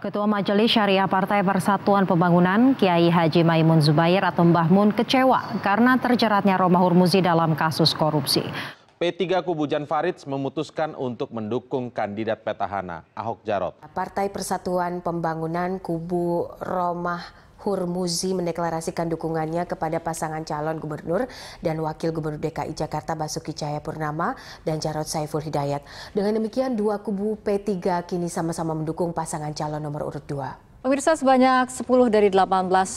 Ketua Majelis Syariah Partai Persatuan Pembangunan, Kiai Haji Maimun Zubair atau Mbah Mun kecewa karena terjeratnya Romahur Muzi dalam kasus korupsi. P3 kubu Jan Farid memutuskan untuk mendukung kandidat petahana Ahok Jarot. Partai Persatuan Pembangunan kubu Romahur Muzi mendeklarasikan dukungannya kepada pasangan calon gubernur dan wakil gubernur DKI Jakarta Basuki Cahayapurnama dan Jarod Saiful Hidayat. Dengan demikian dua kubu P3 kini sama-sama mendukung pasangan calon nomor urut 2. Pemirsa, sebanyak 10 dari 18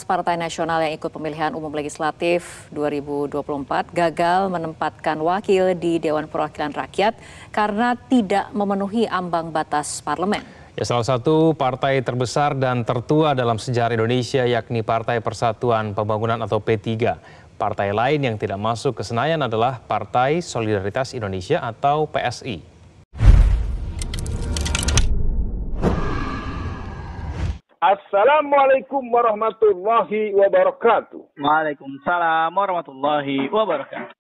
partai nasional yang ikut pemilihan umum legislatif 2024 gagal menempatkan wakil di Dewan Perwakilan Rakyat karena tidak memenuhi ambang batas parlemen. Ya, salah satu partai terbesar dan tertua dalam sejarah Indonesia yakni Partai Persatuan Pembangunan atau P3. Partai lain yang tidak masuk ke Senayan adalah Partai Solidaritas Indonesia atau PSI. Assalamualaikum warahmatullahi wabarakatuh. Waalaikumsalam warahmatullahi wabarakatuh.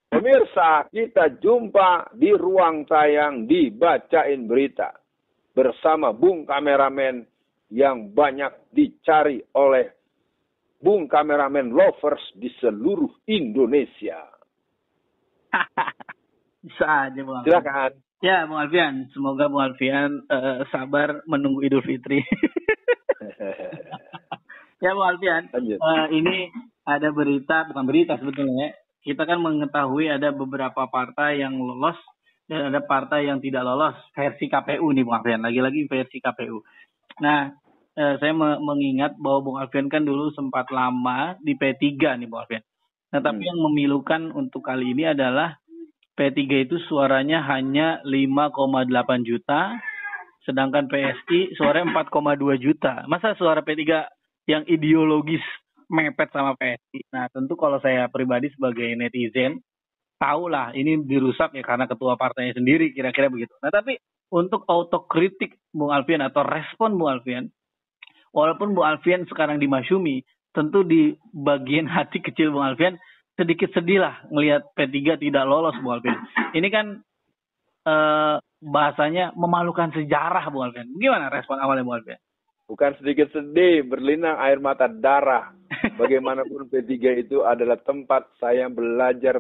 Pemirsa, kita jumpa di ruang tayang di Bacain Berita bersama Bung Kameramen yang banyak dicari oleh Bung Kameramen lovers di seluruh Indonesia. Bisa aja, Bung. Silakan. Ya, Bung Alfian. Semoga Bung Alfian sabar menunggu Idul Fitri. Ya, Bung Alfian. Ini ada berita, bukan berita sebetulnya. Kita kan mengetahui ada beberapa partai yang lolos dan ada partai yang tidak lolos versi KPU nih, Bung Alfian. Lagi-lagi versi KPU. Nah, saya mengingat bahwa Bung Alfian kan dulu sempat lama di P3 nih, Bung Alfian. Nah, tapi yang memilukan untuk kali ini adalah P3 itu suaranya hanya 5,8 juta, sedangkan PSI suaranya 4,2 juta. Masa suara P3 yang ideologis mepet sama PSI? Nah, tentu kalau saya pribadi sebagai netizen, tahulah ini dirusak ya karena ketua partainya sendiri, kira-kira begitu. Nah, tapi untuk autokritik Bung Alfian atau respon Bung Alfian, walaupun Bung Alfian sekarang dimasyumi, tentu di bagian hati kecil Bung Alfian sedikit sedih lah melihat P3 tidak lolos, Bung Alfian. Ini kan bahasanya memalukan sejarah, Bung Alfian. Gimana respon awalnya, Bung Alfian? Bukan sedikit sedih, berlinang air mata darah. Bagaimanapun P3 itu adalah tempat saya belajar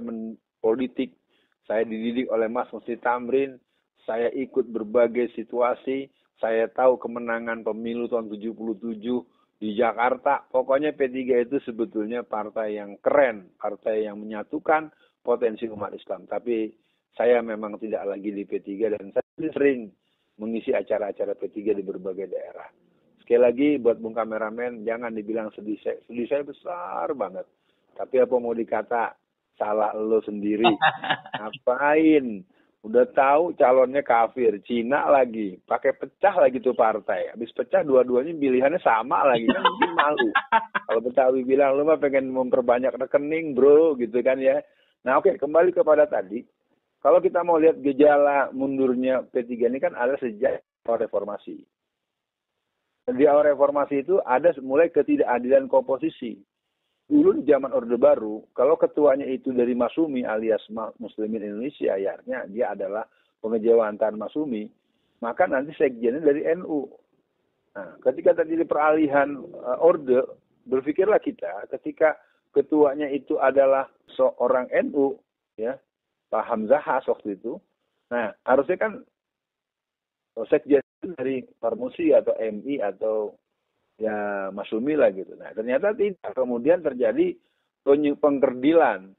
politik. Saya dididik oleh Mas Musti Tamrin. Saya ikut berbagai situasi. Saya tahu kemenangan pemilu tahun 77 di Jakarta. Pokoknya P3 itu sebetulnya partai yang keren. Partai yang menyatukan potensi umat Islam. Tapi saya memang tidak lagi di P3 dan saya sering mengisi acara-acara P3 di berbagai daerah. Sekali lagi buat Bung Kameramen, jangan dibilang sedih saya besar banget. Tapi apa mau dikata, salah lo sendiri. Ngapain? Udah tahu calonnya kafir, Cina lagi, pakai pecah lagi tuh partai. Habis pecah dua-duanya pilihannya sama lagi, kan mungkin malu. Kalau Betawi bilang, lo mah pengen memperbanyak rekening bro, gitu kan ya. Nah oke, kembali kepada tadi. Kalau kita mau lihat gejala mundurnya P3 ini kan ada sejak awal reformasi. Di awal reformasi itu ada mulai ketidakadilan komposisi. Dulu di zaman Orde Baru, kalau ketuanya itu dari Masumi alias Muslimin Indonesia, akhirnya dia adalah pengejawaan Tan Masumi, maka nanti sekjennya dari NU. Nah, ketika terjadi peralihan orde, berpikirlah kita ketika ketuanya itu adalah seorang NU, ya, Pak Hamzah Has waktu itu. Nah, harusnya kan sekjen dari Parmusi atau MI atau ya Masumi lah gitu. Nah, ternyata tidak. Kemudian terjadi pengkerdilan.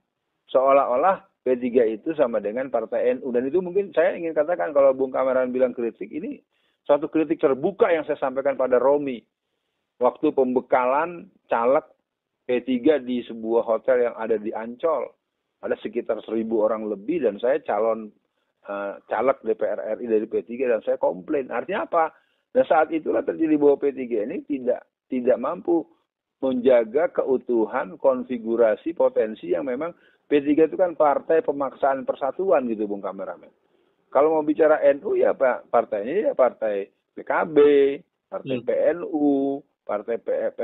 Seolah-olah P3 itu sama dengan partai NU. Dan itu mungkin saya ingin katakan kalau Bung Kameramen bilang kritik, ini suatu kritik terbuka yang saya sampaikan pada Romi. Waktu pembekalan caleg P3 di sebuah hotel yang ada di Ancol. Ada sekitar 1.000 orang lebih dan saya calon caleg DPR RI dari P3 dan saya komplain. Artinya apa? Dan saat itulah terjadi bahwa P3 ini tidak mampu menjaga keutuhan konfigurasi potensi yang memang P3 itu kan partai pemaksaan persatuan gitu, Bung Kameramen. Kalau mau bicara NU ya Pak, partainya ya partai PKB, partai PNU, partai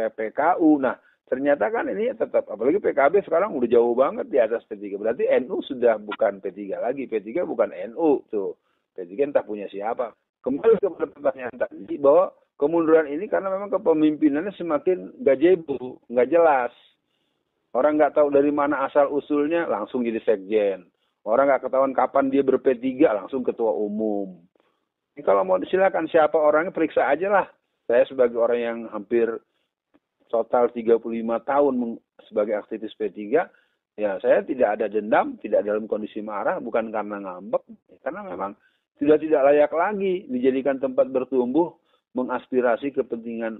PKU. Nah, ternyata kan ini tetap, apalagi PKB sekarang udah jauh banget di atas P3. Berarti NU sudah bukan P3 lagi. P3 bukan NU tuh. P3 entah punya siapa. Kembali kepada pertanyaan tadi bahwa kemunduran ini karena memang kepemimpinannya semakin gazebo, nggak jelas. Orang nggak tahu dari mana asal usulnya, langsung jadi sekjen. Orang nggak ketahuan kapan dia ber-P3, langsung ketua umum. Ini kalau mau silakan siapa orangnya, periksa aja lah. Saya sebagai orang yang hampir total 35 tahun sebagai aktivis P3, ya saya tidak ada dendam, tidak dalam kondisi marah, bukan karena ngambek, karena memang sudah tidak layak lagi dijadikan tempat bertumbuh mengaspirasi kepentingan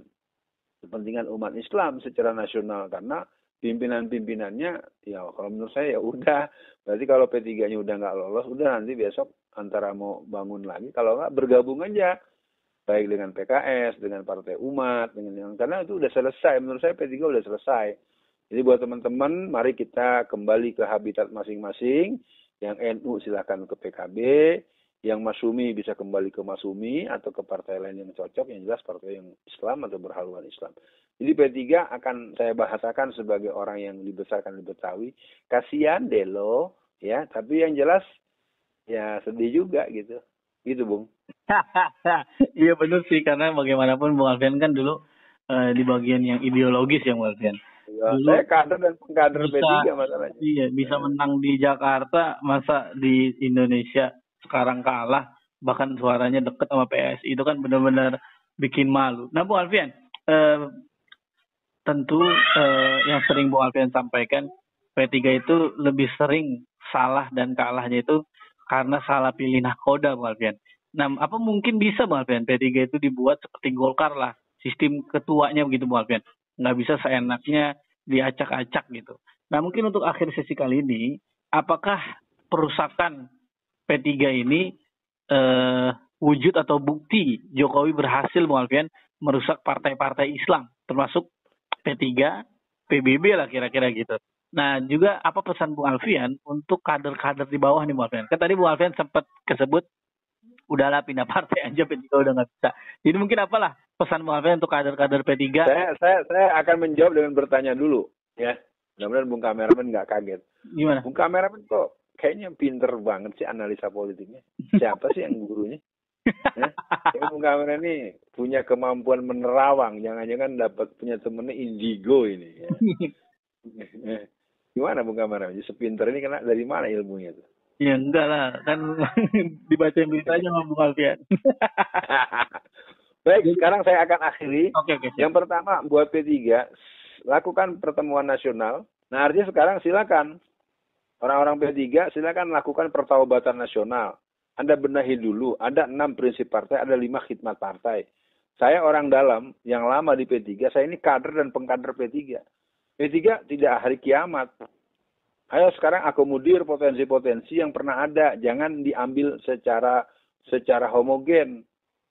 umat Islam secara nasional, karena pimpinan-pimpinannya ya kalau menurut saya ya udah, berarti kalau P3-nya udah nggak lolos, udah nanti besok antara mau bangun lagi, kalau nggak bergabung aja baik dengan PKS, dengan Partai Umat, dengan yang, karena itu udah selesai, menurut saya P3 udah selesai. Jadi buat teman-teman, mari kita kembali ke habitat masing-masing. Yang NU silakan ke PKB, yang Masumi bisa kembali ke Masumi atau ke partai lain yang cocok, yang jelas partai yang Islam atau berhaluan Islam. Jadi P3 akan saya bahasakan sebagai orang yang dibesarkan di Betawi. Kasihan deh lo, ya, tapi yang jelas ya sedih juga gitu. Gitu, Bung. Iya benar sih, karena bagaimanapun Bung Alfian kan dulu di bagian yang ideologis yang Bung Alfian. Ya, saya kader dan pengkader P3 masalahnya. Iya, bisa menang di Jakarta, masa di Indonesia sekarang kalah, bahkan suaranya deket sama PSI, itu kan benar-benar bikin malu. Nah, Bung Alfian, tentu yang sering Bung Alfian sampaikan, P3 itu lebih sering salah dan kalahnya itu karena salah pilih nahkoda, Bung Alfian. Nah, apa mungkin bisa Bung Alfian P3 itu dibuat seperti Golkar lah, sistem ketuanya begitu Bung Alfian, nggak bisa seenaknya diacak-acak gitu. Nah, mungkin untuk akhir sesi kali ini, apakah perusakan P3 ini wujud atau bukti Jokowi berhasil Bung Alfian merusak partai-partai Islam, termasuk P3, PBB lah kira-kira gitu. Nah, juga apa pesan Bung Alfian untuk kader-kader di bawah nih Bung Alfian? Kan tadi Bung Alfian sempat kesebut, udahlah pindah partai aja, P3 udah nggak bisa. Jadi mungkin apalah pesan Bung Alfian untuk kader-kader P3? Saya akan menjawab dengan bertanya dulu, ya. Mudah-mudahan Bung Kameramen nggak kaget. Gimana? Bung Kameramen kok kayaknya pinter banget sih analisa politiknya. Siapa sih yang gurunya? Bung Kameramen ini punya kemampuan menerawang. Jangan-jangan dapat punya temennya indigo ini. Ya. Gimana Bung Kameramen? Sepinter ini kena dari mana ilmunya tuh? Ya enggak lah, kan dibaca beritanya sama Bung Alfian. Baik, sekarang saya akan akhiri. Oke. Yang pertama, buat P3, lakukan pertemuan nasional. Nah, artinya sekarang silakan. Orang-orang P3 silakan lakukan pertaubatan nasional. Anda benahi dulu, ada 6 prinsip partai, ada 5 khidmat partai. Saya orang dalam, yang lama di P3, saya ini kader dan pengkader P3. P3 tidak hari kiamat. Ayo sekarang akomodir potensi-potensi yang pernah ada, jangan diambil secara homogen.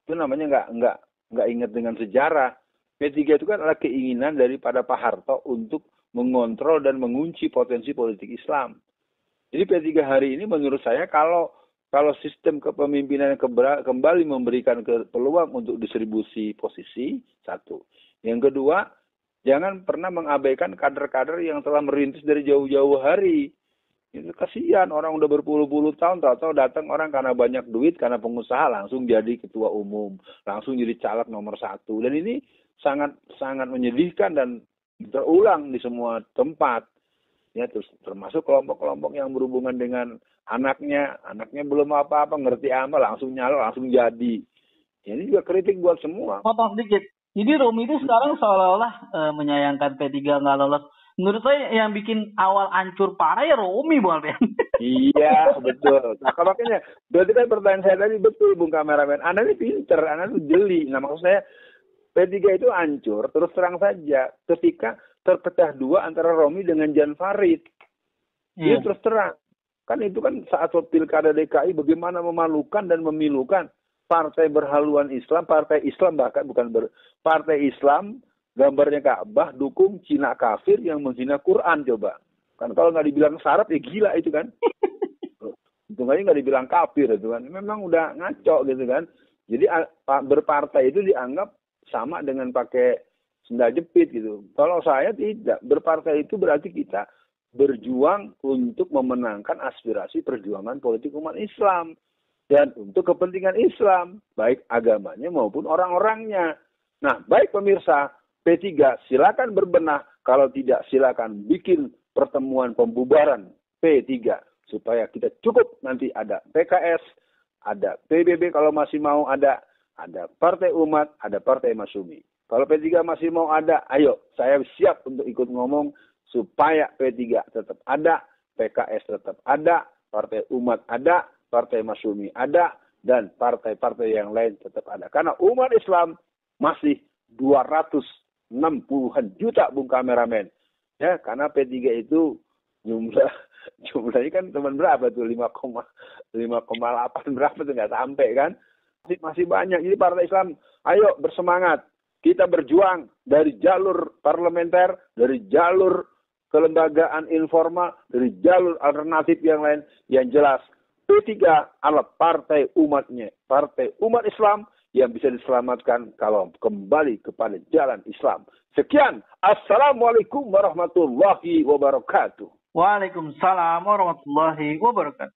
Itu namanya nggak ingat dengan sejarah. P3 itu kan adalah keinginan daripada Pak Harto untuk mengontrol dan mengunci potensi politik Islam. Jadi P3 hari ini menurut saya kalau sistem kepemimpinan kembali memberikan peluang untuk distribusi posisi, satu. Yang kedua, jangan pernah mengabaikan kader-kader yang telah merintis dari jauh-jauh hari. Itu kasihan, orang udah berpuluh-puluh tahun, tahu-tahu datang orang karena banyak duit, karena pengusaha langsung jadi ketua umum, langsung jadi caleg nomor 1. Dan ini sangat menyedihkan dan terulang di semua tempat. Ya, terus termasuk kelompok-kelompok yang berhubungan dengan anaknya belum apa-apa, ngerti apa, langsung nyalon, langsung jadi. Ya, ini juga kritik buat semua. Potong sedikit. Jadi Romi itu sekarang seolah-olah menyayangkan P3 nggak lolos. Menurut saya yang bikin awal hancur parah ya Romi, Bung Alfian. Iya, betul. Nah, makanya, berarti kan pertanyaan saya tadi betul, Bung Kameramen. Anda ini pinter, Anda itu jeli. Nah, maksud saya, P3 itu hancur, terus terang saja, ketika terpecah dua antara Romi dengan Jan Farid. Dia terus terang. Kan itu kan saat pilkada DKI bagaimana memalukan dan memilukan. Partai berhaluan Islam, partai Islam bahkan partai Islam, gambarnya Ka'bah, dukung Cina kafir yang menghina Quran, coba. Kan kalau nggak dibilang syarat ya gila itu kan. Itu nggak dibilang kafir itu kan. Memang udah ngaco gitu kan. Jadi berpartai itu dianggap sama dengan pakai sendal jepit gitu. Kalau saya tidak. Berpartai itu berarti kita berjuang untuk memenangkan aspirasi perjuangan politik umat Islam. Dan untuk kepentingan Islam, baik agamanya maupun orang-orangnya. Nah, baik pemirsa, P3 silakan berbenah, kalau tidak silakan bikin pertemuan pembubaran P3 supaya kita cukup nanti ada PKS, ada PBB kalau masih mau ada Partai Umat, ada Partai Masyumi. Kalau P3 masih mau ada, ayo saya siap untuk ikut ngomong supaya P3 tetap ada, PKS tetap ada, Partai Umat ada, Partai Masyumi ada, dan partai-partai yang lain tetap ada. Karena umat Islam masih 260-an juta, Bung Kameramen. Ya, karena P3 itu jumlahnya kan teman berapa tuh? 5,8 berapa tuh, nggak sampai kan? Masih banyak. Jadi partai Islam, ayo bersemangat. Kita berjuang dari jalur parlementer, dari jalur kelembagaan informal, dari jalur alternatif yang lain. Yang jelas, P3 adalah partai umatnya, partai umat Islam yang bisa diselamatkan kalau kembali kepada jalan Islam. Sekian, Assalamualaikum warahmatullahi wabarakatuh. Waalaikumsalam warahmatullahi wabarakatuh.